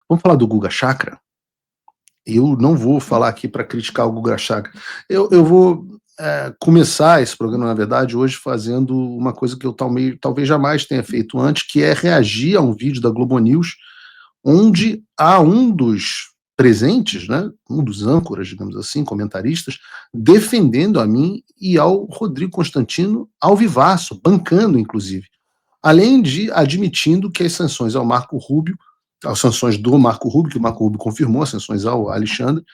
Vamos falar do Guga Chakra? Eu não vou falar aqui para criticar o Guga Chakra. Eu vou começar esse programa, na verdade, hoje fazendo uma coisa que eu talvez jamais tenha feito antes, que é reagir a um vídeo da Globo News, onde há um dos presentes, né, um dos âncoras, digamos assim, comentaristas, defendendo a mim e ao Rodrigo Constantino ao vivaço, bancando, inclusive. Além de admitindo que as sanções ao Marco Rubio, as sanções do Marco Rubio, que o Marco Rubio confirmou, as sanções ao Alexandre,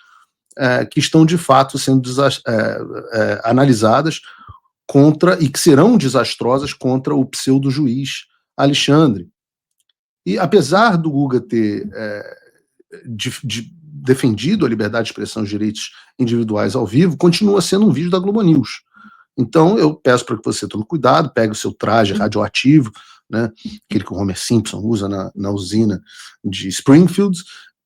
que estão de fato sendo analisadas contra, e que serão desastrosas contra o pseudo-juiz Alexandre. E apesar do Guga ter defendido a liberdade de expressão e os direitos individuais ao vivo, continua sendo um vídeo da Globo News. Então eu peço para que você tome cuidado, pegue o seu traje radioativo, né, aquele que o Homer Simpson usa na usina de Springfield,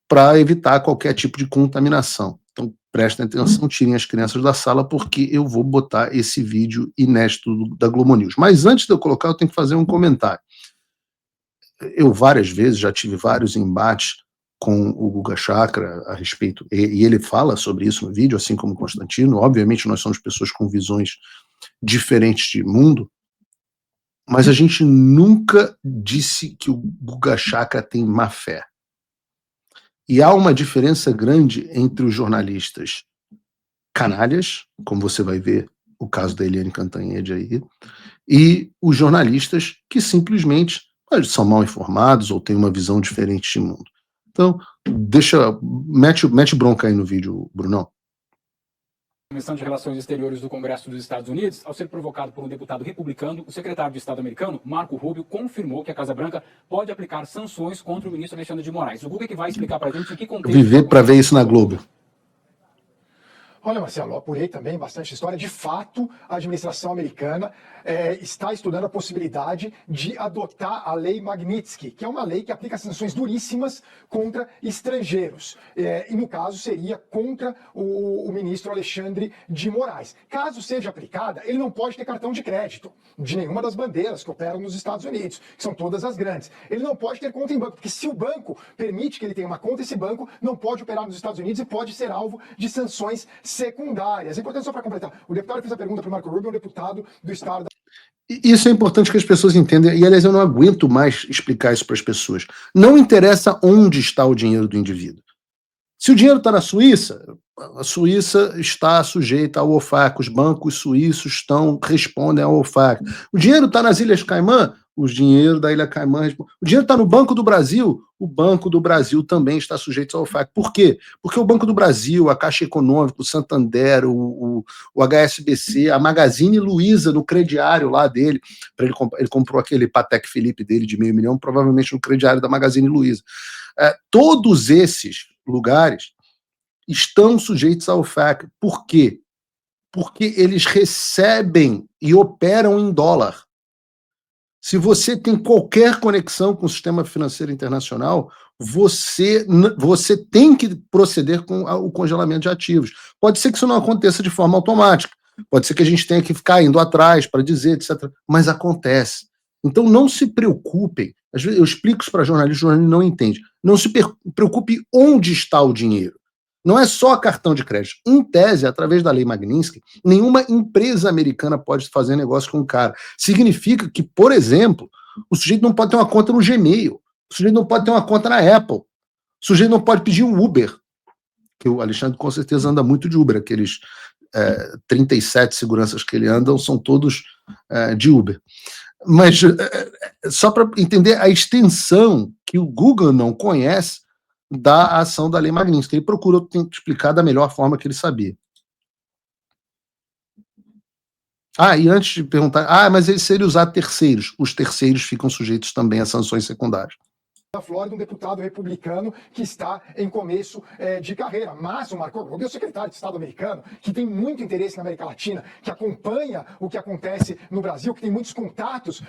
para evitar qualquer tipo de contaminação. Então prestem atenção, tirem as crianças da sala, porque eu vou botar esse vídeo inédito da Globo News. Mas antes de eu colocar, eu tenho que fazer um comentário. Eu várias vezes já tive vários embates com o Guga Chakra a respeito, e ele fala sobre isso no vídeo, assim como o Constantino. Obviamente nós somos pessoas com visões diferentes de mundo, mas a gente nunca disse que o Guga Chakra tem má fé. E há uma diferença grande entre os jornalistas canalhas, como você vai ver o caso da Eliane Cantanhede aí, e os jornalistas que simplesmente são mal informados ou têm uma visão diferente de mundo. Então, mete bronca aí no vídeo, Brunão. Comissão de Relações Exteriores do Congresso dos Estados Unidos, ao ser provocado por um deputado republicano, o secretário de Estado americano, Marco Rubio, confirmou que a Casa Branca pode aplicar sanções contra o ministro Alexandre de Moraes. O Guga que vai explicar para a gente em que contexto... Viver para ver isso na Globo. Olha, Marcelo, apurei também bastante história. De fato, a administração americana está estudando a possibilidade de adotar a Lei Magnitsky, que é uma lei que aplica sanções duríssimas contra estrangeiros. E, no caso, seria contra o ministro Alexandre de Moraes. Caso seja aplicada, ele não pode ter cartão de crédito de nenhuma das bandeiras que operam nos Estados Unidos, que são todas as grandes. Ele não pode ter conta em banco, porque se o banco permite que ele tenha uma conta, esse banco não pode operar nos Estados Unidos e pode ser alvo de sanções secundárias. É importante, só para completar, o deputado fez a pergunta para o Marco Rubio, um deputado do estado da... Isso é importante que as pessoas entendam, e aliás eu não aguento mais explicar isso para as pessoas. Não interessa onde está o dinheiro do indivíduo. Se o dinheiro está na Suíça, a Suíça está sujeita ao OFAC, os bancos suíços respondem ao OFAC. O dinheiro está nas Ilhas Caimã, o dinheiro da Ilha Caimã responde. O dinheiro está no Banco do Brasil, o Banco do Brasil também está sujeito ao OFAC. Por quê? Porque o Banco do Brasil, a Caixa Econômica, o Santander, o HSBC, a Magazine Luiza, no crediário lá dele, ele comprou aquele Patek Philippe dele de $500 mil, provavelmente no crediário da Magazine Luiza. Todos esses lugares estão sujeitos ao OFAC. Por quê? Porque eles recebem e operam em dólar. Se você tem qualquer conexão com o sistema financeiro internacional, você tem que proceder com o congelamento de ativos. Pode ser que isso não aconteça de forma automática, pode ser que a gente tenha que ficar indo atrás para dizer, etc. Mas acontece. Então não se preocupem. Às vezes eu explico isso para jornalistas, o jornalista não entende. Não se preocupe onde está o dinheiro. Não é só cartão de crédito. Em tese, através da Lei Magnitsky, nenhuma empresa americana pode fazer negócio com o cara. Significa que, por exemplo, o sujeito não pode ter uma conta no Gmail, o sujeito não pode ter uma conta na Apple, o sujeito não pode pedir um Uber, que o Alexandre com certeza anda muito de Uber, aqueles 37 seguranças que ele anda são todos de Uber. Mas só para entender a extensão que o Google não conhece da ação da Lei Magnitsky. Ele procurou explicar da melhor forma que ele sabia. E antes de perguntar, mas se ele usar terceiros, os terceiros ficam sujeitos também a sanções secundárias. da Flórida, um deputado republicano que está em começo de carreira. Mas o Marco Rubio é o secretário de Estado americano, que tem muito interesse na América Latina, que acompanha o que acontece no Brasil, que tem muitos contatos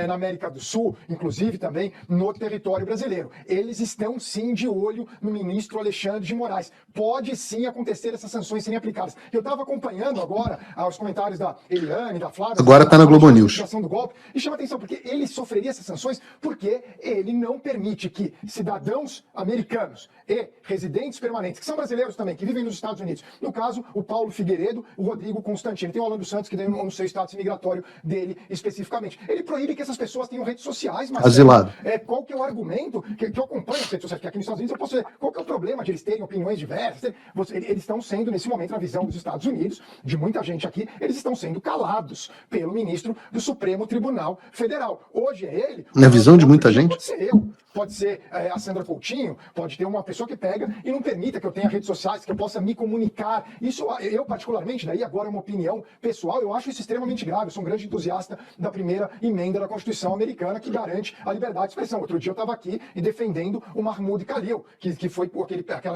na América do Sul, inclusive também no território brasileiro. Eles estão sim de olho no ministro Alexandre de Moraes. Pode sim acontecer essas sanções serem aplicadas. Eu estava acompanhando agora os comentários da Eliane, da Flávia. Agora está na Globo News. Do golpe, e chama atenção, porque ele sofreria essas sanções porque ele não permite que cidadãos americanos e residentes permanentes, que são brasileiros também, que vivem nos Estados Unidos, no caso, o Paulo Figueiredo, o Rodrigo Constantino, tem o Orlando Santos, que tem no seu status migratório dele especificamente. Ele proíbe que essas pessoas tenham redes sociais, mas asilado. Qual que é o argumento que eu acompanho as redes sociais, porque aqui nos Estados Unidos eu posso ver qual que é o problema de eles terem opiniões diversas. Eles estão sendo, nesse momento, na visão dos Estados Unidos, de muita gente aqui, eles estão sendo calados pelo ministro do Supremo Tribunal Federal. Hoje é ele. Na visão de muita gente? Pode ser eu, pode ser a Sandra Coutinho, pode ter uma pessoa que pega e não permita que eu tenha redes sociais, que eu possa me comunicar. Isso, eu particularmente, daí agora é uma opinião pessoal, eu acho isso extremamente grave. Eu sou um grande entusiasta da primeira emenda da Constituição americana, que garante a liberdade de expressão. Outro dia eu estava aqui e defendendo o Mahmoud Khalil, que foi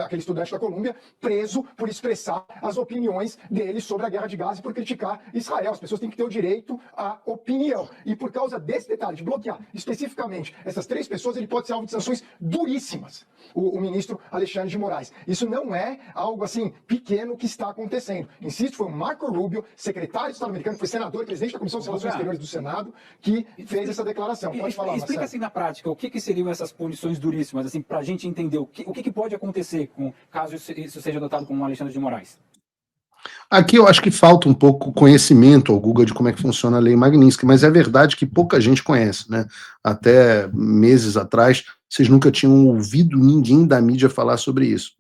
aquele estudante da Colômbia preso por expressar as opiniões dele sobre a guerra de Gaza e por criticar Israel. As pessoas têm que ter o direito à opinião. E por causa desse detalhe, de bloquear especificamente essas 3 pessoas, ele pode ser alvo de sanções duríssimas, o ministro Alexandre de Moraes. Isso não é algo assim pequeno que está acontecendo. Insisto, foi o Marco Rubio, secretário de Estado americano, foi senador e presidente da Comissão de Relações Exteriores do Senado, que fez essa declaração. Pode falar, explica Marcelo. assim na prática, o que seriam essas punições duríssimas, assim, para a gente entender o que pode acontecer caso isso seja adotado como Alexandre de Moraes? Aqui eu acho que falta um pouco conhecimento ao Google de como é que funciona a lei Magnitsky, mas é verdade que pouca gente conhece, né? Até meses atrás, vocês nunca tinham ouvido ninguém da mídia falar sobre isso.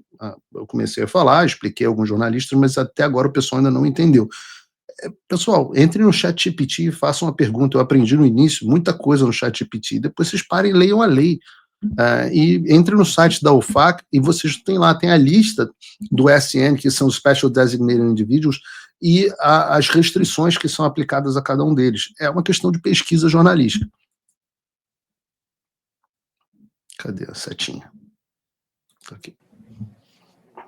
Eu comecei a falar, expliquei a alguns jornalistas, mas até agora o pessoal ainda não entendeu. Pessoal, entre no ChatGPT e façam uma pergunta. Eu aprendi no início muita coisa no ChatGPT, depois vocês parem e leiam a lei. E entre no site da UFAC e vocês têm lá, tem a lista do SN, que são os Special Designated Individuals, e as restrições que são aplicadas a cada um deles. É uma questão de pesquisa jornalística. Cadê a setinha? Tá aqui.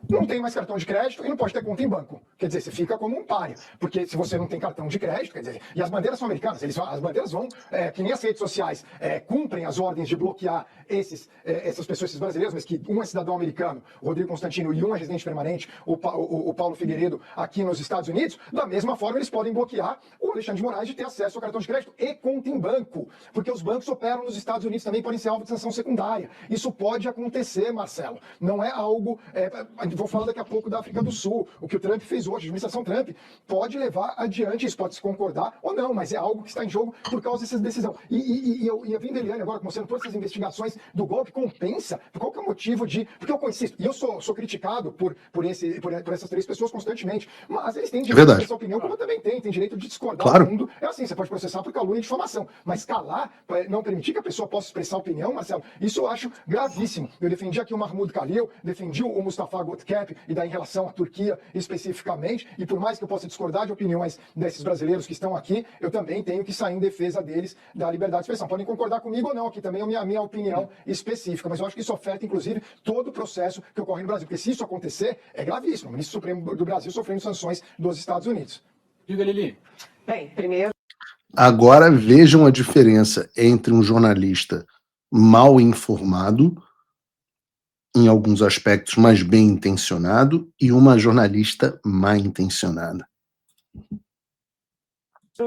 Não tem mais cartão de crédito e não pode ter conta em banco. Quer dizer, você fica como um páreo. Porque se você não tem cartão de crédito, quer dizer, e as bandeiras são americanas, as bandeiras vão, que nem as redes sociais, cumprem as ordens de bloquear essas pessoas, esses brasileiros, mas que um é cidadão americano, o Rodrigo Constantino, e um é residente permanente, o Paulo Figueiredo, aqui nos Estados Unidos, da mesma forma eles podem bloquear o Alexandre de Moraes de ter acesso ao cartão de crédito e conta em banco. Porque os bancos operam nos Estados Unidos também, podem ser alvo de sanção secundária. Isso pode acontecer, Marcelo. Não é algo... Vou falar daqui a pouco da África do Sul. O que o Trump fez hoje, a administração Trump, pode levar adiante, isso pode se concordar ou não, mas é algo que está em jogo por causa dessa decisão. E eu vindo, Eliane, agora, mostrando todas essas investigações do golpe, compensa? Qual que é o motivo de... Porque eu consisto, e eu sou criticado por essas 3 pessoas constantemente, mas eles têm direito de expressar opinião, como eu também tenho direito de discordar. Claro. Do mundo. É assim, você pode processar por calúnia e difamação, mas calar, não permitir que a pessoa possa expressar opinião, Marcelo, isso eu acho gravíssimo. Eu defendi aqui o Mahmoud Khalil, defendi o Mustafa Gottkep, e daí em relação à Turquia especificamente, e por mais que eu possa discordar de opiniões desses brasileiros que estão aqui, eu também tenho que sair em defesa deles da liberdade de expressão. Podem concordar comigo ou não, aqui também é a minha opinião específica, mas eu acho que isso oferta, inclusive, todo o processo que ocorre no Brasil, porque se isso acontecer, é gravíssimo. O ministro Supremo do Brasil sofrendo sanções dos Estados Unidos. Diga, Lili. Bem, primeiro... Agora vejam a diferença entre um jornalista mal informado, em alguns aspectos mais bem intencionado, e uma jornalista mal intencionada.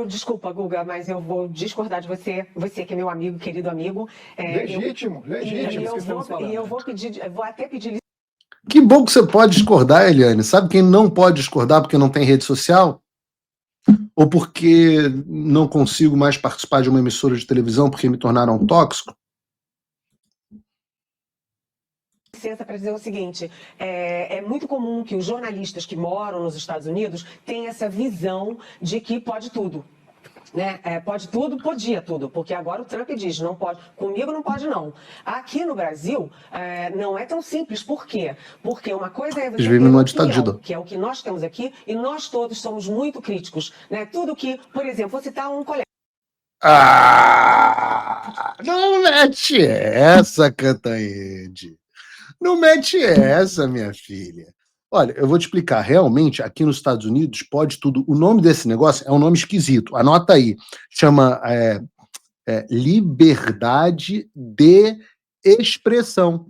Desculpa, Guga, mas eu vou discordar de você. Você que é meu amigo, querido amigo. Legítimo. E eu vou até pedir... Que bom que você pode discordar, Eliane. Sabe quem não pode discordar porque não tem rede social? Ou porque não consigo mais participar de uma emissora de televisão porque me tornaram tóxico? Licença para dizer o seguinte, é muito comum que os jornalistas que moram nos Estados Unidos tenham essa visão de que pode tudo. Né? Pode tudo, podia tudo, porque agora o Trump diz, não pode, comigo não pode não. Aqui no Brasil, não é tão simples, por quê? Porque uma coisa é você ter uma opinião, que é o que nós temos aqui, e nós todos somos muito críticos, né? Tudo que, por exemplo, vou citar um colega Não mete essa, Cantanhede. Não mete essa, minha filha. Olha, eu vou te explicar. Realmente, aqui nos Estados Unidos, pode tudo. O nome desse negócio é um nome esquisito. Anota aí. Chama liberdade de expressão.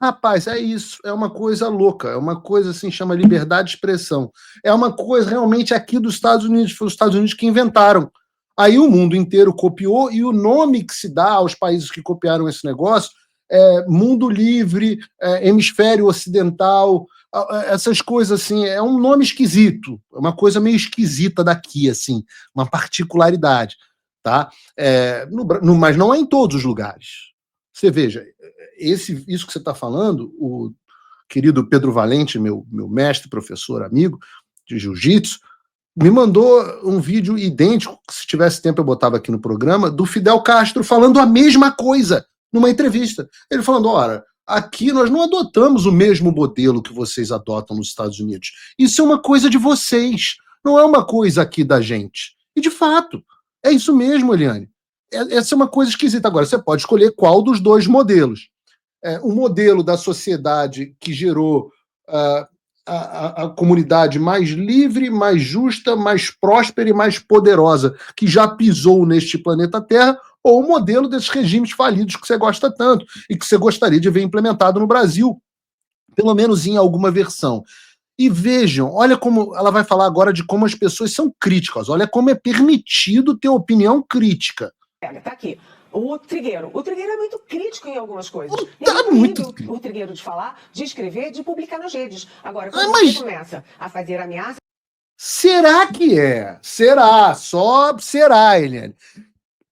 Rapaz, é isso. É uma coisa louca. É uma coisa assim, chama liberdade de expressão. É uma coisa realmente aqui dos Estados Unidos. Foi os Estados Unidos que inventaram. Aí o mundo inteiro copiou e o nome que se dá aos países que copiaram esse negócio mundo livre, hemisfério ocidental, essas coisas assim, é um nome esquisito, é uma coisa meio esquisita daqui, assim, uma particularidade, tá? Mas não é em todos os lugares. Você veja, isso que você está falando, o querido Pedro Valente, meu mestre, professor, amigo de jiu-jitsu, me mandou um vídeo idêntico, que se tivesse tempo eu botava aqui no programa, do Fidel Castro falando a mesma coisa numa entrevista. Ele falando, ora, aqui nós não adotamos o mesmo modelo que vocês adotam nos Estados Unidos. Isso é uma coisa de vocês, não é uma coisa aqui da gente. E de fato, é isso mesmo, Eliane. Essa é uma coisa esquisita. Agora, você pode escolher qual dos dois modelos. O modelo da sociedade que gerou a comunidade mais livre, mais justa, mais próspera e mais poderosa que já pisou neste planeta Terra, ou o modelo desses regimes falidos que você gosta tanto e que você gostaria de ver implementado no Brasil, pelo menos em alguma versão. E vejam, olha como ela vai falar agora de como as pessoas são críticas, olha como é permitido ter opinião crítica. Tá aqui. O Trigueiro é muito crítico em algumas coisas. O Trigueiro de falar, de escrever, de publicar nas redes. Agora, quando você começa a fazer ameaça... Será que é? Será? Só será, Eliane.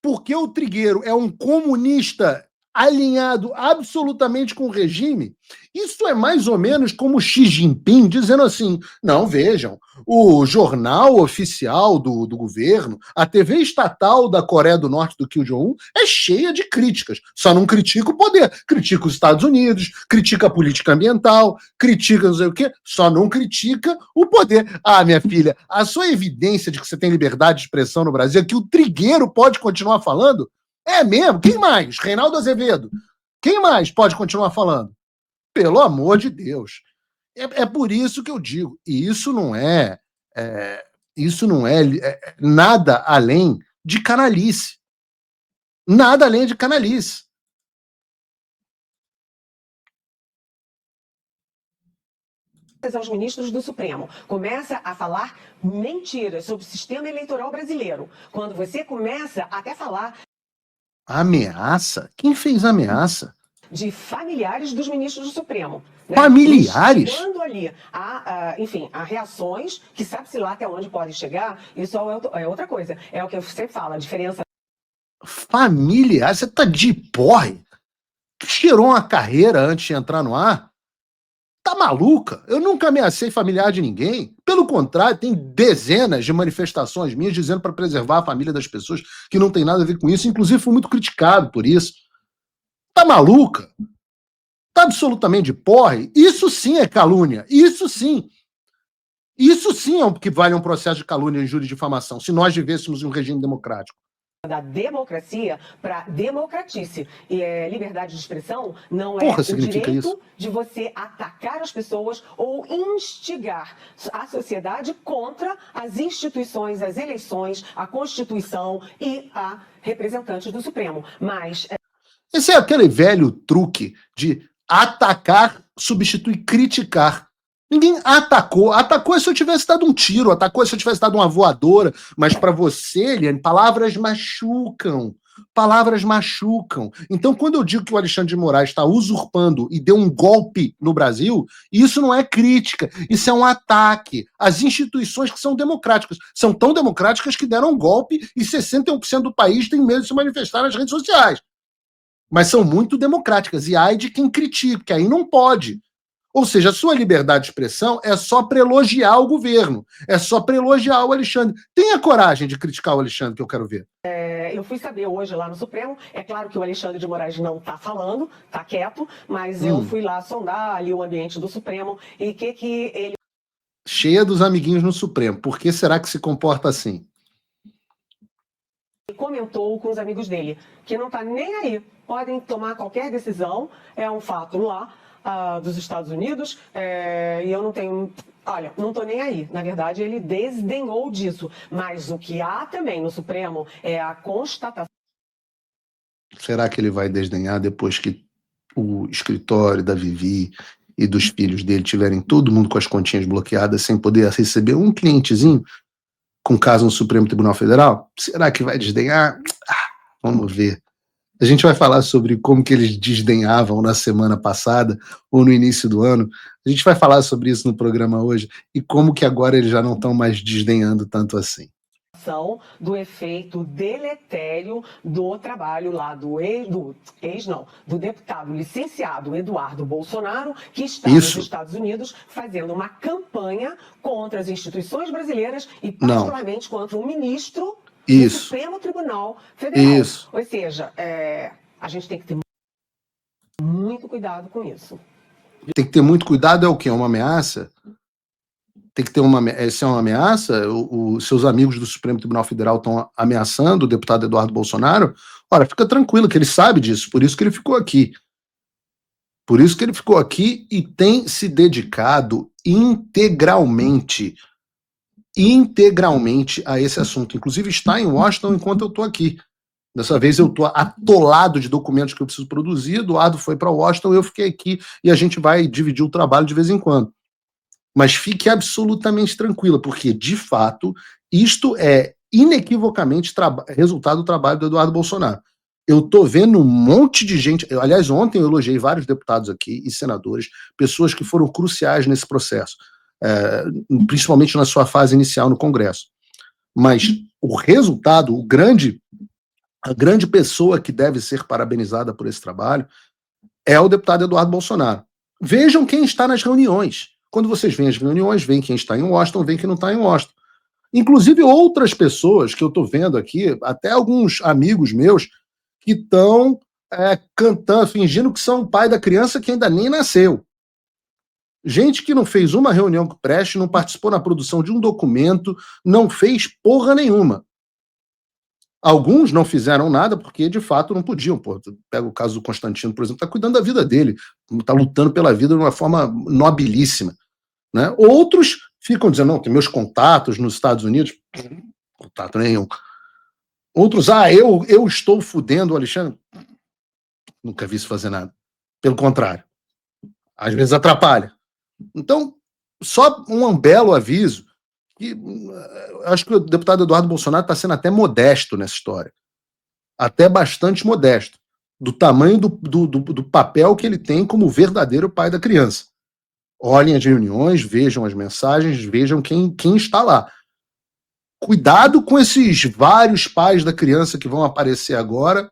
Porque o Trigueiro é um comunista alinhado absolutamente com o regime, isso é mais ou menos como Xi Jinping dizendo assim, não, vejam, o jornal oficial do governo, a TV estatal da Coreia do Norte do Kim Jong-un é cheia de críticas, só não critica o poder, critica os Estados Unidos, critica a política ambiental, critica não sei o quê, só não critica o poder. Ah, minha filha, a sua evidência de que você tem liberdade de expressão no Brasil é que o Trigueiro pode continuar falando? É mesmo? Quem mais? Reinaldo Azevedo. Quem mais pode continuar falando? Pelo amor de Deus. É por isso que eu digo, e isso não é nada além de canalice. Nada além de canalice. Aos ministros do Supremo, começa a falar mentiras sobre o sistema eleitoral brasileiro. Quando você começa até falar... Ameaça? Quem fez ameaça? De familiares dos ministros do Supremo. Né? Familiares? Chegando ali enfim, a reações que sabe-se lá até onde podem chegar, isso é outra coisa. É o que você fala, a diferença... Familiares? Você tá de porre? Cheirou uma carreira antes de entrar no ar? Tá maluca? Eu nunca ameacei familiar de ninguém. Pelo contrário, tem dezenas de manifestações minhas dizendo para preservar a família das pessoas que não tem nada a ver com isso. Inclusive, fui muito criticado por isso. Tá maluca? Tá absolutamente de porre? Isso sim é calúnia. Isso sim. Isso sim é o que vale um processo de calúnia, injúria e difamação, se nós vivêssemos em um regime democrático. Da democracia para democratice. E liberdade de expressão não é o direito isso? De você atacar as pessoas ou instigar a sociedade contra as instituições, as eleições, a Constituição e a representantes do Supremo. Mas... Esse é aquele velho truque de atacar, substituir, criticar. Ninguém atacou. Atacou é se eu tivesse dado um tiro, atacou é se eu tivesse dado uma voadora. Mas para você, Eliane, palavras machucam. Palavras machucam. Então, quando eu digo que o Alexandre de Moraes está usurpando e deu um golpe no Brasil, isso não é crítica, isso é um ataque às instituições que são democráticas. São tão democráticas que deram um golpe e 61% do país tem medo de se manifestar nas redes sociais. Mas são muito democráticas. E ai de quem critica, porque aí não pode. Ou seja, a sua liberdade de expressão é só para elogiar o governo, é só para elogiar o Alexandre. Tenha coragem de criticar o Alexandre, que eu quero ver. Eu fui saber hoje lá no Supremo, é claro que o Alexandre de Moraes não está falando, está quieto, mas eu fui lá sondar ali o ambiente do Supremo e o que ele... Cheia dos amiguinhos no Supremo, por que será que se comporta assim? comentou com os amigos dele, que não está nem aí. Podem tomar qualquer decisão, é um fato lá dos Estados Unidos, e eu não tenho... Olha, não estou nem aí. Na verdade, ele desdenhou disso. Mas o que há também no Supremo é a constatação... Será que ele vai desdenhar depois que o escritório da Vivi e dos filhos dele tiverem todo mundo com as continhas bloqueadas sem poder receber um clientezinho com caso no Supremo Tribunal Federal? Será que vai desdenhar? Vamos ver. A gente vai falar sobre como que eles desdenhavam na semana passada ou no início do ano. A gente vai falar sobre isso no programa hoje e como que agora eles já não estão mais desdenhando tanto assim. Do efeito deletério do trabalho lá do deputado licenciado Eduardo Bolsonaro, que está nos Estados Unidos fazendo uma campanha contra as instituições brasileiras e particularmente contra o ministro do Supremo Tribunal Federal. Ou seja, a gente tem que ter muito cuidado com isso. Tem que ter muito cuidado, é o quê? É uma ameaça? Tem que ter se é uma ameaça, os seus amigos do Supremo Tribunal Federal estão ameaçando o deputado Eduardo Bolsonaro. Ora, fica tranquilo que ele sabe disso, por isso que ele ficou aqui. Por isso que ele ficou aqui e tem se dedicado integralmente a esse assunto. Inclusive está em Washington enquanto eu estou aqui. Dessa vez eu estou atolado de documentos que eu preciso produzir, Eduardo foi para Washington, eu fiquei aqui e a gente vai dividir o trabalho de vez em quando. Mas fique absolutamente tranquila, porque, de fato, isto é inequivocamente resultado do trabalho do Eduardo Bolsonaro. Eu estou vendo um monte de gente... Aliás, ontem eu elogiei vários deputados aqui e senadores, pessoas que foram cruciais nesse processo, principalmente na sua fase inicial no Congresso. Mas o resultado, a grande pessoa que deve ser parabenizada por esse trabalho é o deputado Eduardo Bolsonaro. Vejam quem está nas reuniões. Quando vocês veem as reuniões, veem quem está em Washington, veem quem não está em Washington. Inclusive outras pessoas que eu estou vendo aqui, até alguns amigos meus, que estão cantando, fingindo que são o pai da criança que ainda nem nasceu. Gente que não fez uma reunião que preste, não participou na produção de um documento, não fez porra nenhuma. Alguns não fizeram nada porque, de fato, não podiam. Pega o caso do Constantino, por exemplo, está cuidando da vida dele, está lutando pela vida de uma forma nobilíssima. Né? Outros ficam dizendo, não, tem meus contatos nos Estados Unidos. Contato nenhum. Outros, eu estou fudendo o Alexandre. Nunca vi isso fazer nada. Pelo contrário. Às vezes atrapalha. Então, só um belo aviso, que acho que o deputado Eduardo Bolsonaro está sendo até modesto nessa história. Até bastante modesto. Do tamanho do papel que ele tem como verdadeiro pai da criança. Olhem as reuniões, vejam as mensagens, vejam quem está lá. Cuidado com esses vários pais da criança que vão aparecer agora.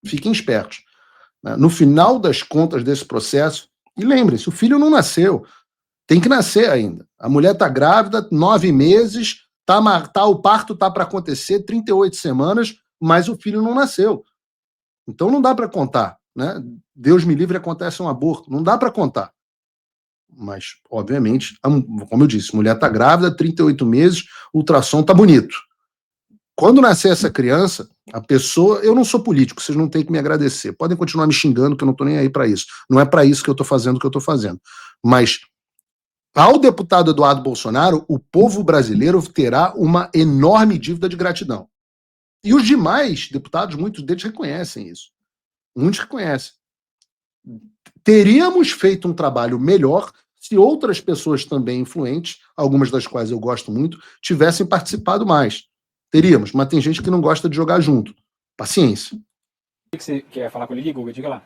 Fiquem espertos. No final das contas desse processo, e lembrem-se, o filho não nasceu. Tem que nascer ainda. A mulher está grávida, 9 meses, o parto está para acontecer, 38 semanas, mas o filho não nasceu. Então não dá para contar. Né? Deus me livre, acontece um aborto. Não dá para contar. Mas, obviamente, como eu disse, mulher está grávida, 38 meses, ultrassom está bonito. Quando nascer essa criança, a pessoa... Eu não sou político, vocês não têm que me agradecer. Podem continuar me xingando, que eu não estou nem aí para isso. Não é para isso que eu estou fazendo o que eu estou fazendo. Mas, ao deputado Eduardo Bolsonaro, o povo brasileiro terá uma enorme dívida de gratidão. E os demais deputados, muitos deles reconhecem isso. Muitos reconhecem. Teríamos feito um trabalho melhor se outras pessoas também influentes, algumas das quais eu gosto muito, tivessem participado mais. Teríamos, mas tem gente que não gosta de jogar junto. Paciência. O que você quer falar com ele, Guga? Diga lá.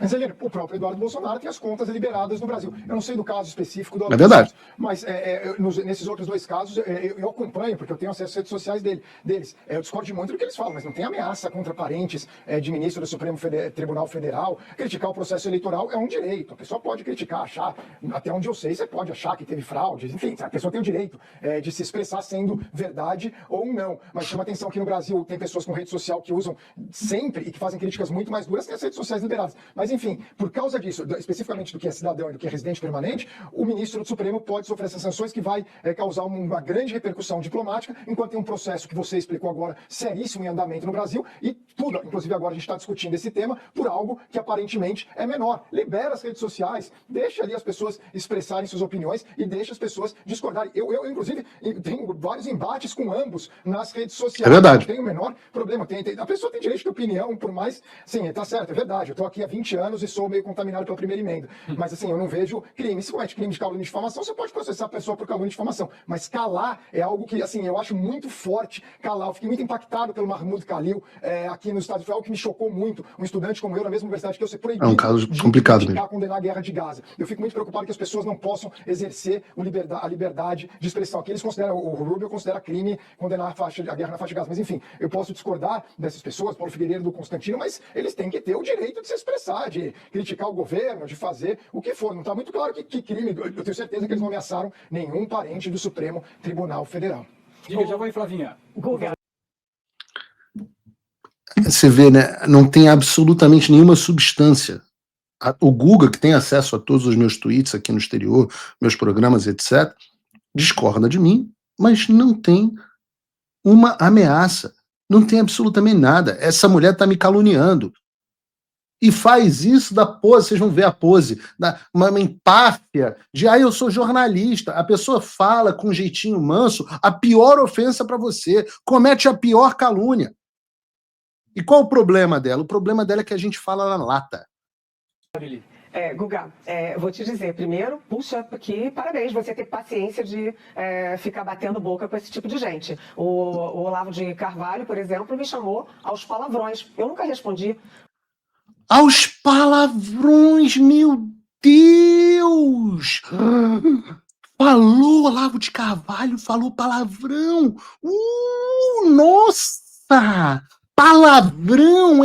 Mas o próprio Eduardo Bolsonaro tem as contas liberadas no Brasil. Eu não sei do caso específico do É verdade. Mas nesses outros dois casos eu acompanho, porque eu tenho acesso às redes sociais deles. Eu discordo muito do que eles falam, mas não tem ameaça contra parentes de ministro do Supremo Tribunal Federal. Criticar o processo eleitoral é um direito. A pessoa pode criticar, achar, até onde eu sei, você pode achar que teve fraude. Enfim, a pessoa tem o direito de se expressar sendo verdade ou não. Mas chama atenção que no Brasil tem pessoas com rede social que usam sempre e que fazem críticas muito mais duras que as redes sociais liberadas. Mas Mas, enfim, por causa disso, especificamente do que é cidadão e do que é residente permanente, o ministro do Supremo pode sofrer essas sanções que vai causar uma grande repercussão diplomática, enquanto tem um processo que você explicou agora, seríssimo em andamento no Brasil, e tudo, inclusive agora a gente está discutindo esse tema por algo que aparentemente é menor. Libera as redes sociais, deixa ali as pessoas expressarem suas opiniões e deixa as pessoas discordarem. Eu inclusive, tenho vários embates com ambos nas redes sociais. É verdade. Não tem o menor problema. A pessoa tem direito de opinião, por mais... Sim, tá certo, é verdade. Eu tô aqui há 20 anos e sou meio contaminado pela primeira emenda. Mas, assim, eu não vejo crime. Se comete crime de calúnia e difamação, você pode processar a pessoa por calúnia e difamação. Mas calar é algo que, assim, eu acho muito forte calar. Eu fiquei muito impactado pelo Mahmoud Khalil aqui nos Estados Unidos. Foi algo que me chocou muito. Um estudante como eu, na mesma universidade que eu, ser proibido É um caso de complicado criticar, mesmo. condenar a guerra de Gaza. Eu fico muito preocupado que as pessoas não possam exercer a liberdade de expressão. Aqui eles consideram, o Rubio considera crime condenar a guerra na faixa de Gaza. Mas, enfim, eu posso discordar dessas pessoas, Paulo Figueiredo, do Constantino, mas eles têm que ter o direito de se expressar, de criticar o governo, de fazer o que for. Não está muito claro que crime. Eu tenho certeza que eles não ameaçaram nenhum parente do Supremo Tribunal Federal. Diga, já vou aí, Flavinha. Guga. Você vê, né? Não tem absolutamente nenhuma substância. O Guga, que tem acesso a todos os meus tweets aqui no exterior, meus programas, etc., discorda de mim, mas não tem uma ameaça. Não tem absolutamente nada. Essa mulher está me caluniando. E faz isso da pose, vocês vão ver a pose, uma empáfia de, eu sou jornalista. A pessoa fala com um jeitinho manso a pior ofensa para você, comete a pior calúnia. E qual o problema dela? O problema dela é que a gente fala na lata. Guga, vou te dizer, primeiro, puxa aqui, parabéns, você ter paciência de ficar batendo boca com esse tipo de gente. O Olavo de Carvalho, por exemplo, me chamou aos palavrões. Eu nunca respondi. Aos palavrões, meu Deus! Falou Olavo de Carvalho, falou palavrão. Nossa! Palavrão,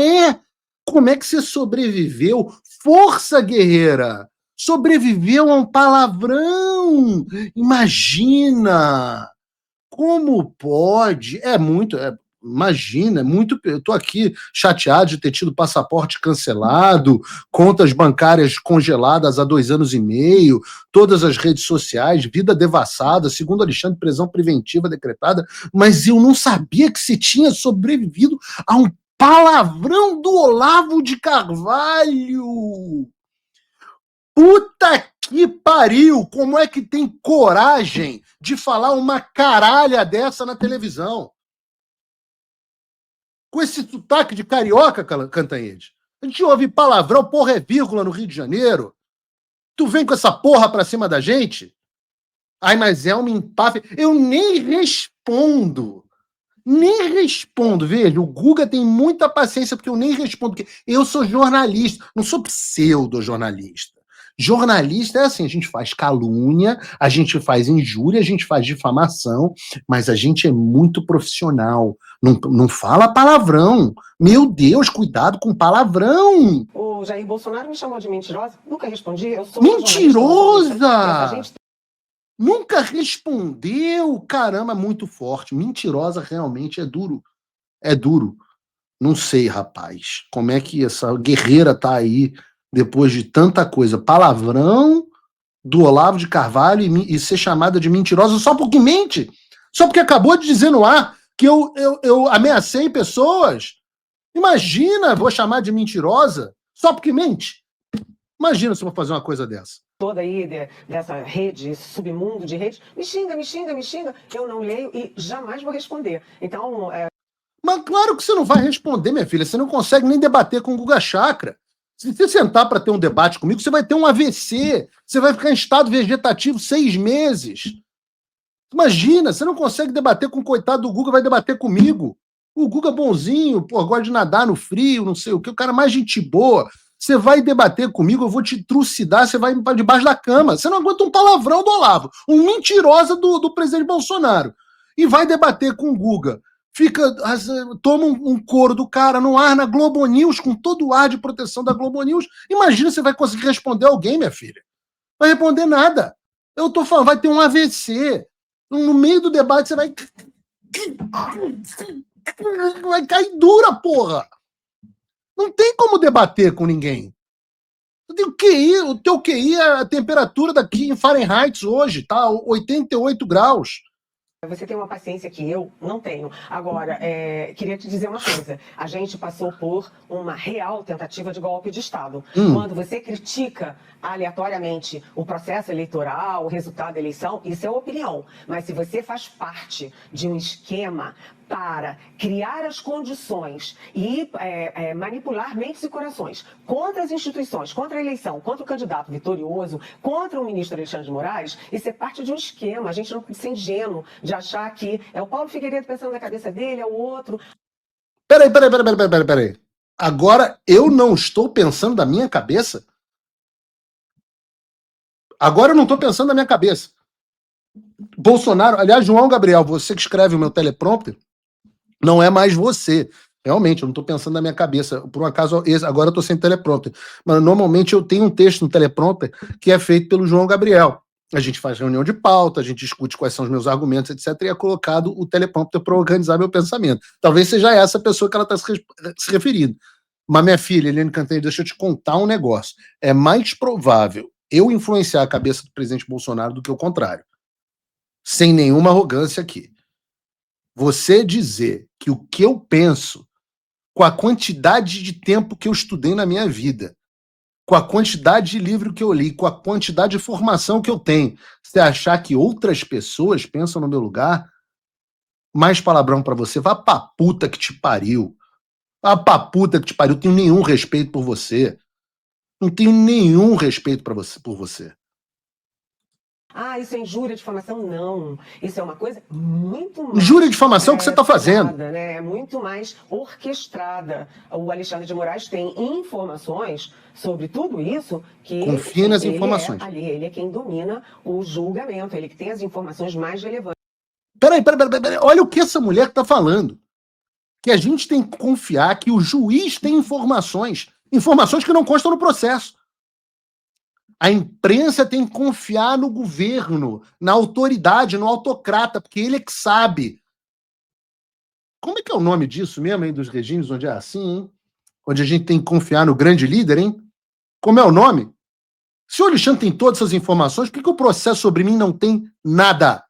Como é que você sobreviveu? Força, guerreira! Sobreviveu a um palavrão! Imagina! Como pode? Imagina, eu tô aqui chateado de ter tido passaporte cancelado, contas bancárias congeladas há 2 anos e meio, todas as redes sociais, vida devassada, segundo Alexandre, prisão preventiva decretada, mas eu não sabia que se tinha sobrevivido a um palavrão do Olavo de Carvalho. Puta que pariu! Como é que tem coragem de falar uma caralha dessa na televisão? Com esse sotaque de carioca, Cantanhede. A gente ouve palavrão, porra é vírgula no Rio de Janeiro. Tu vem com essa porra pra cima da gente? Mas é uma empáfia. Eu nem respondo. Veja, o Guga tem muita paciência porque eu nem respondo. Porque eu sou jornalista, não sou pseudo-jornalista. Jornalista é assim, a gente faz calúnia, a gente faz injúria, a gente faz difamação, mas a gente é muito profissional. Não fala palavrão. Meu Deus, cuidado com palavrão. O Jair Bolsonaro me chamou de mentirosa. Nunca respondi. Eu sou mentirosa! Nunca respondeu. Caramba, muito forte. Mentirosa realmente é duro. É duro. Não sei, rapaz. Como é que essa guerreira tá aí depois de tanta coisa? Palavrão do Olavo de Carvalho e ser chamada de mentirosa só porque mente? Só porque acabou de dizer no ar que eu ameacei pessoas? Imagina, vou chamar de mentirosa só porque mente? Imagina se eu vou fazer uma coisa dessa. Toda aí dessa rede, esse submundo de redes, me xinga. Eu não leio e jamais vou responder. Então... Mas claro que você não vai responder, minha filha. Você não consegue nem debater com o Guga Chakra. Se você sentar para ter um debate comigo, você vai ter um AVC. Você vai ficar em estado vegetativo 6 meses. Imagina, você não consegue debater com o coitado do Guga, vai debater comigo. O Guga bonzinho, gosta de nadar no frio, não sei o que, o cara mais gente boa. Você vai debater comigo, eu vou te trucidar, você vai para debaixo da cama. Você não aguenta um palavrão do Olavo, um mentirosa do presidente Bolsonaro. E vai debater com o Guga. Toma um couro do cara no ar na Globo News, com todo o ar de proteção da Globo News. Imagina se vai conseguir responder alguém, minha filha. Vai responder nada. Eu tô falando, vai ter um AVC. No meio do debate você vai cair dura, porra. Não tem como debater com ninguém. O teu QI, a temperatura daqui em Fahrenheit hoje, tá 88 graus. Você tem uma paciência que eu não tenho. Agora, queria te dizer uma coisa. A gente passou por uma real tentativa de golpe de Estado. Quando você critica aleatoriamente o processo eleitoral, o resultado da eleição, isso é opinião. Mas se você faz parte de um esquema para criar as condições e manipular mentes e corações contra as instituições, contra a eleição, contra o candidato vitorioso, contra o ministro Alexandre de Moraes, isso é parte de um esquema. A gente não pode ser ingênuo de achar que é o Paulo Figueiredo pensando na cabeça dele, é o outro. Peraí. Agora eu não estou pensando da minha cabeça? Agora eu não estou pensando da minha cabeça. Bolsonaro, aliás, João Gabriel, você que escreve o meu teleprompter, não é mais você. Realmente, eu não estou pensando na minha cabeça. Por um acaso, agora eu estou sem teleprompter. Mas normalmente eu tenho um texto no teleprompter que é feito pelo João Gabriel. A gente faz reunião de pauta, a gente discute quais são os meus argumentos, etc. E é colocado o teleprompter para organizar meu pensamento. Talvez seja essa a pessoa que ela está se referindo. Mas, minha filha, Eliane Cantanhede, deixa eu te contar um negócio. É mais provável eu influenciar a cabeça do presidente Bolsonaro do que o contrário. Sem nenhuma arrogância aqui. Você dizer que o que eu penso, com a quantidade de tempo que eu estudei na minha vida, com a quantidade de livro que eu li, com a quantidade de formação que eu tenho, você achar que outras pessoas pensam no meu lugar, mais palavrão pra você, vá pra puta que te pariu. Vá pra puta que te pariu, não tenho nenhum respeito por você. Não tenho nenhum respeito por você. Ah, isso é injúria, difamação? Não. Isso é uma coisa muito mais... Injúria e difamação que você está fazendo. Né? É muito mais orquestrada. O Alexandre de Moraes tem informações sobre tudo isso que... Confie nas informações. Ele é quem domina o julgamento, ele que tem as informações mais relevantes. Peraí. Olha o que essa mulher está falando. Que a gente tem que confiar que o juiz tem informações que não constam no processo. A imprensa tem que confiar no governo, na autoridade, no autocrata, porque ele é que sabe. Como é que é o nome disso mesmo, hein, dos regimes onde é assim, hein? Onde a gente tem que confiar no grande líder, hein? Como é o nome? Se o Alexandre tem todas essas informações, por que o processo sobre mim não tem nada?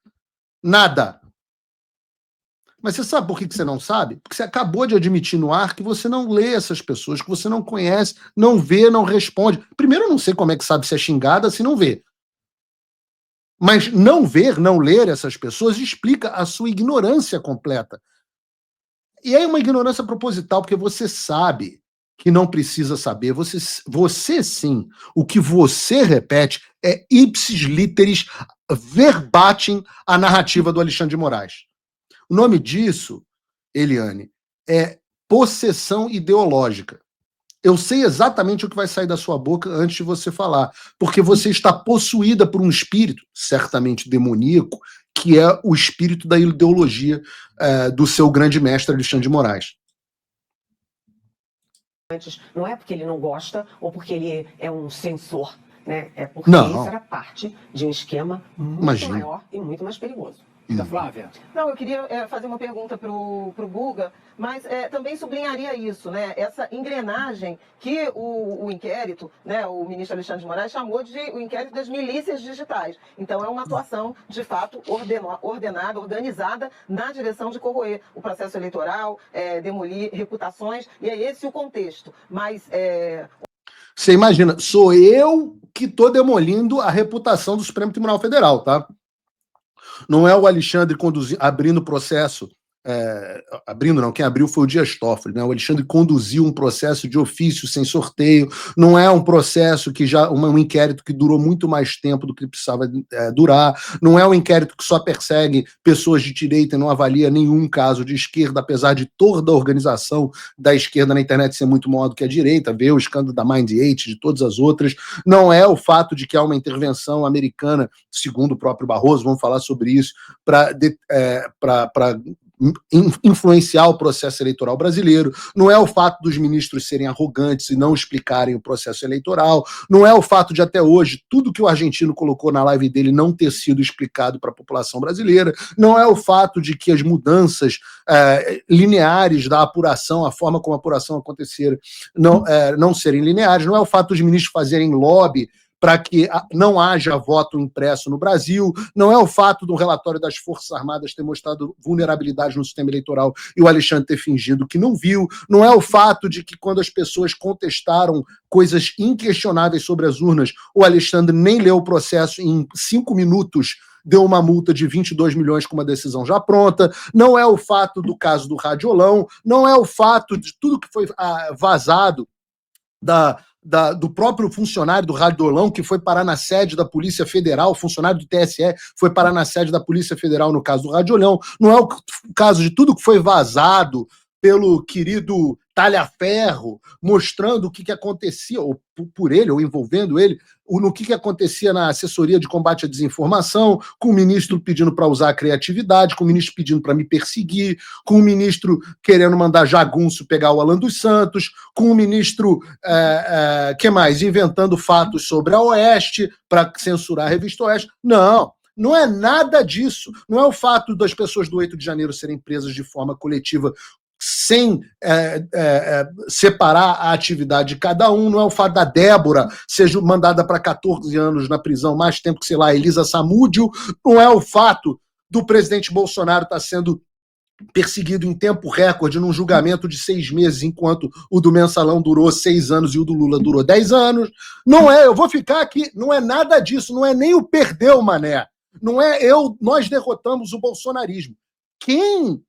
Nada. Mas você sabe por que você não sabe? Porque você acabou de admitir no ar que você não lê essas pessoas, que você não conhece, não vê, não responde. Primeiro, eu não sei como é que sabe se é xingada se não vê. Mas não ver, não ler essas pessoas explica a sua ignorância completa. E é uma ignorância proposital, porque você sabe que não precisa saber. Você sim. O que você repete é ipsis literis verbatim a narrativa do Alexandre de Moraes. O nome disso, Eliane, é possessão ideológica. Eu sei exatamente o que vai sair da sua boca antes de você falar, porque você está possuída por um espírito, certamente demoníaco, que é o espírito da ideologia do seu grande mestre Alexandre de Moraes. Não é porque ele não gosta ou porque ele é um censor, né? É porque isso era parte de um esquema muito maior e muito mais perigoso. Da Flávia. Não, eu queria fazer uma pergunta para o Guga, mas também sublinharia isso, né? Essa engrenagem que o inquérito, né, o ministro Alexandre de Moraes chamou de o inquérito das milícias digitais. Então é uma atuação, de fato, ordenada, organizada na direção de corroer o processo eleitoral, demolir reputações, e é esse o contexto. Mas... Você imagina, sou eu que estou demolindo a reputação do Supremo Tribunal Federal, tá? Não é o Alexandre abrindo o processo, quem abriu foi o Dias Toffoli, né? O Alexandre conduziu um processo de ofício sem sorteio, não é um processo que um inquérito que durou muito mais tempo do que precisava durar, não é um inquérito que só persegue pessoas de direita e não avalia nenhum caso de esquerda, apesar de toda a organização da esquerda na internet ser muito maior do que a direita, ver o escândalo da Mind8, de todas as outras, não é o fato de que há uma intervenção americana, segundo o próprio Barroso, vamos falar sobre isso, para influenciar o processo eleitoral brasileiro, não é o fato dos ministros serem arrogantes e não explicarem o processo eleitoral, não é o fato de até hoje tudo que o argentino colocou na live dele não ter sido explicado para a população brasileira, não é o fato de que as mudanças lineares da apuração, a forma como a apuração acontecer, não serem lineares, não é o fato dos ministros fazerem lobby para que não haja voto impresso no Brasil, não é o fato do relatório das Forças Armadas ter mostrado vulnerabilidade no sistema eleitoral e o Alexandre ter fingido que não viu, não é o fato de que quando as pessoas contestaram coisas inquestionáveis sobre as urnas, o Alexandre nem leu o processo em 5 minutos, deu uma multa de 22 milhões com uma decisão já pronta, não é o fato do caso do Radiolão, não é o fato de tudo que foi vazado do próprio funcionário do Radiolão, que foi parar na sede da Polícia Federal, o funcionário do TSE foi parar na sede da Polícia Federal no caso do Radiolão, não é o caso de tudo que foi vazado pelo querido Talhaferro, mostrando o que acontecia, ou por ele, ou envolvendo ele, no que acontecia na assessoria de combate à desinformação, com o ministro pedindo para usar a criatividade, com o ministro pedindo para me perseguir, com o ministro querendo mandar jagunço pegar o Alan dos Santos, com o ministro, que mais? Inventando fatos sobre a Oeste para censurar a revista Oeste. Não é nada disso. Não é o fato das pessoas do 8 de janeiro serem presas de forma coletiva sem separar a atividade de cada um, não é o fato da Débora seja mandada para 14 anos na prisão, mais tempo que, sei lá, Elisa Samúdio, não é o fato do presidente Bolsonaro estar sendo perseguido em tempo recorde num julgamento de 6 meses, enquanto o do Mensalão durou 6 anos e o do Lula durou 10 anos. Não é, eu vou ficar aqui, não é nada disso, não é nem o perdeu, mané. Não é nós derrotamos o bolsonarismo. Quem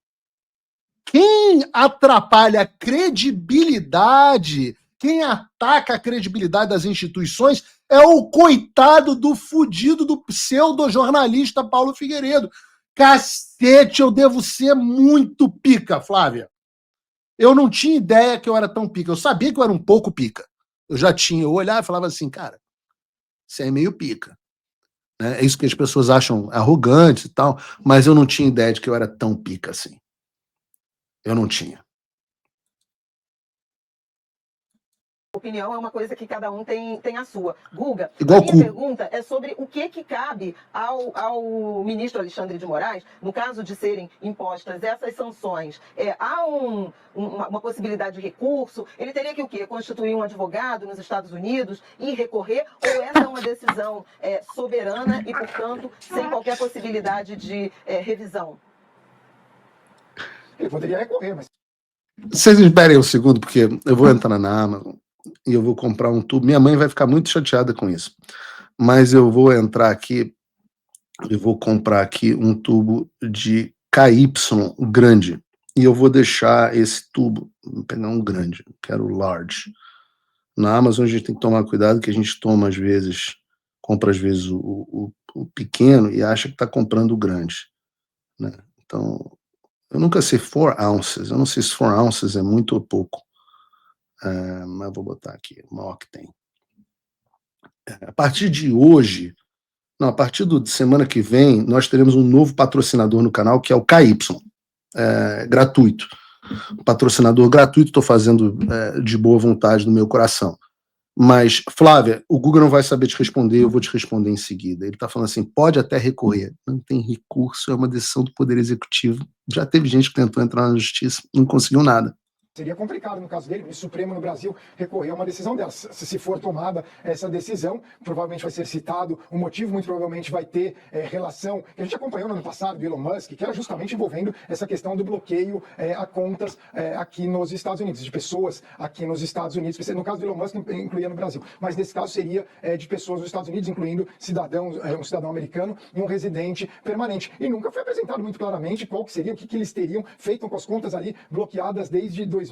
atrapalha a credibilidade, quem ataca a credibilidade das instituições é o coitado do fudido do pseudo-jornalista Paulo Figueiredo. Cacete, eu devo ser muito pica, Flávia. Eu não tinha ideia que eu era tão pica. Eu sabia que eu era um pouco pica. Eu olhava e falava assim, cara, você é meio pica. É isso que as pessoas acham arrogante e tal, mas eu não tinha ideia de que eu era tão pica assim. Eu não tinha. Opinião é uma coisa que cada um tem a sua. Guga, Igual a minha pergunta é sobre o que cabe ao ministro Alexandre de Moraes, no caso de serem impostas essas sanções. Há uma possibilidade de recurso? Ele teria que o quê? Constituir um advogado nos Estados Unidos e recorrer? Ou essa é uma decisão soberana e, portanto, sem qualquer possibilidade de revisão? Ele poderia recorrer, mas... Vocês esperem um segundo, porque eu vou entrar na Amazon e eu vou comprar um tubo. Minha mãe vai ficar muito chateada com isso. Mas eu vou entrar aqui e vou comprar aqui um tubo de KY grande. E eu vou deixar esse tubo, vou pegar um grande, quero o large. Na Amazon a gente tem que tomar cuidado, que a gente toma às vezes, compra às vezes o pequeno e acha que está comprando o grande, né? Então... eu nunca sei 4 ounces, eu não sei se 4 ounces é muito ou pouco, mas vou botar aqui, o maior que tem. A partir de hoje, não, a partir de semana que vem, nós teremos um novo patrocinador no canal, que é o KY, gratuito. Patrocinador gratuito, estou fazendo de boa vontade no meu coração. Mas, Flávia, o Google não vai saber te responder, eu vou te responder em seguida. Ele está falando assim, pode até recorrer. Não tem recurso, é uma decisão do Poder Executivo. Já teve gente que tentou entrar na justiça, não conseguiu nada. Seria complicado, no caso dele, o Supremo no Brasil recorrer a uma decisão dela. Se for tomada essa decisão, provavelmente vai ser citado o motivo, muito provavelmente vai ter relação, que a gente acompanhou no ano passado, do Elon Musk, que era justamente envolvendo essa questão do bloqueio a contas aqui nos Estados Unidos, de pessoas aqui nos Estados Unidos. No caso do Elon Musk, incluía no Brasil. Mas nesse caso seria de pessoas nos Estados Unidos, incluindo cidadãos, um cidadão americano e um residente permanente. E nunca foi apresentado muito claramente qual que seria, o que eles teriam feito com as contas ali bloqueadas desde 2022.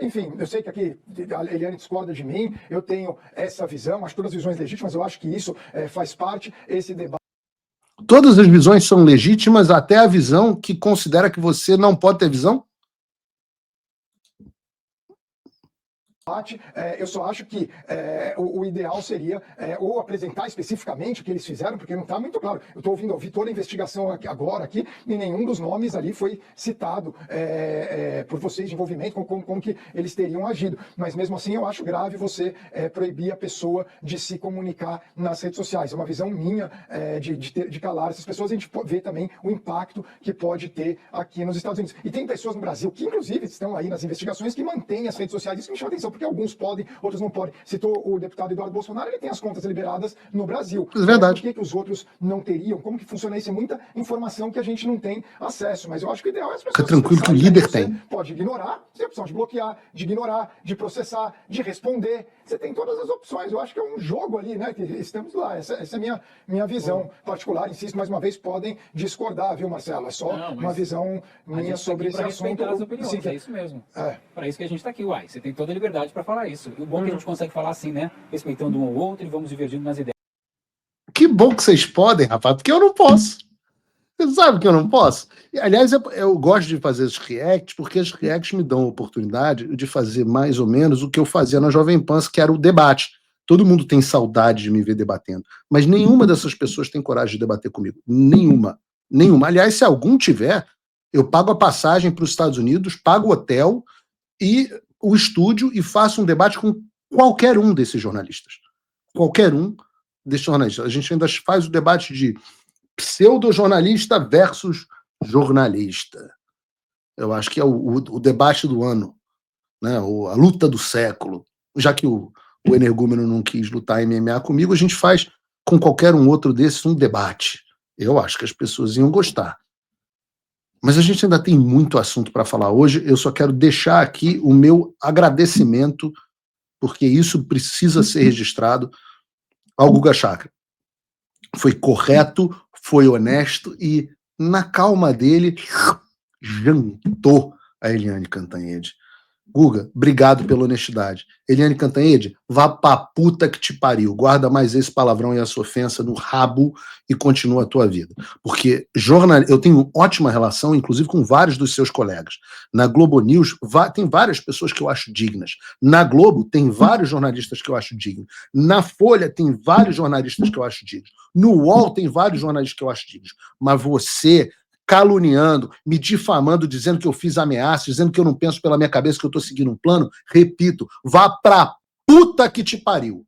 Enfim, eu sei que aqui a Eliane discorda de mim, eu tenho essa visão, acho todas as visões legítimas, eu acho que isso faz parte, esse debate. Todas as visões são legítimas, até a visão que considera que você não pode ter visão? Eu só acho que o ideal seria ou apresentar especificamente o que eles fizeram, porque não está muito claro. Eu ouvi toda a investigação agora aqui, e nenhum dos nomes ali foi citado por vocês de envolvimento, como que eles teriam agido. Mas mesmo assim eu acho grave você proibir a pessoa de se comunicar nas redes sociais. É uma visão minha de calar essas pessoas. A gente vê também o impacto que pode ter aqui nos Estados Unidos. E tem pessoas no Brasil que inclusive estão aí nas investigações que mantêm as redes sociais. Isso me chama atenção, porque alguns podem, outros não podem. Citou o deputado Eduardo Bolsonaro, ele tem as contas liberadas no Brasil. É verdade. Por que os outros não teriam? Como que funciona isso? É muita informação que a gente não tem acesso. Mas eu acho que o ideal é as pessoas... Fica tranquilo que o líder tem. Pode ignorar, você tem a opção de bloquear, de ignorar, de processar, de responder. Você tem todas as opções. Eu acho que é um jogo ali, né? Que estamos lá. Essa é a minha visão particular. Insisto, mais uma vez, podem discordar, viu, Marcelo? É só uma visão minha sobre esse assunto. As opiniões, sim, é isso mesmo. Para isso que a gente está aqui, uai. Você tem toda a liberdade para falar isso. O bom é que a gente consegue falar assim, né? Respeitando um ao outro e vamos divergindo nas ideias. Que bom que vocês podem, rapaz, porque eu não posso. Você sabe que eu não posso? E, aliás, eu gosto de fazer os reacts, porque os reacts me dão a oportunidade de fazer mais ou menos o que eu fazia na Jovem Pan, que era o debate. Todo mundo tem saudade de me ver debatendo, mas nenhuma dessas pessoas tem coragem de debater comigo. Nenhuma. Nenhuma. Aliás, se algum tiver, eu pago a passagem para os Estados Unidos, pago o hotel e o estúdio e faço um debate com qualquer um desses jornalistas. Qualquer um desses jornalistas. A gente ainda faz o debate de pseudo-jornalista versus jornalista. Eu acho que é o debate do ano, né? A luta do século. Já que o energúmeno não quis lutar MMA comigo, a gente faz com qualquer um outro desses um debate. Eu acho que as pessoas iam gostar. Mas a gente ainda tem muito assunto para falar hoje. Eu só quero deixar aqui o meu agradecimento, porque isso precisa ser registrado, ao Guga Chakra. Foi correto, foi honesto e, na calma dele, jantou a Eliane Cantanhede. Guga, obrigado pela honestidade. Eliane Cantanhede, vá pra puta que te pariu. Guarda mais esse palavrão e essa ofensa no rabo e continua a tua vida. Porque eu tenho ótima relação, inclusive, com vários dos seus colegas. Na Globo News, tem várias pessoas que eu acho dignas. Na Globo, tem vários jornalistas que eu acho dignos. Na Folha, tem vários jornalistas que eu acho dignos. No UOL, tem vários jornalistas que eu acho dignos. Mas você... caluniando, me difamando, dizendo que eu fiz ameaças, dizendo que eu não penso pela minha cabeça, que eu tô seguindo um plano, repito, vá pra puta que te pariu.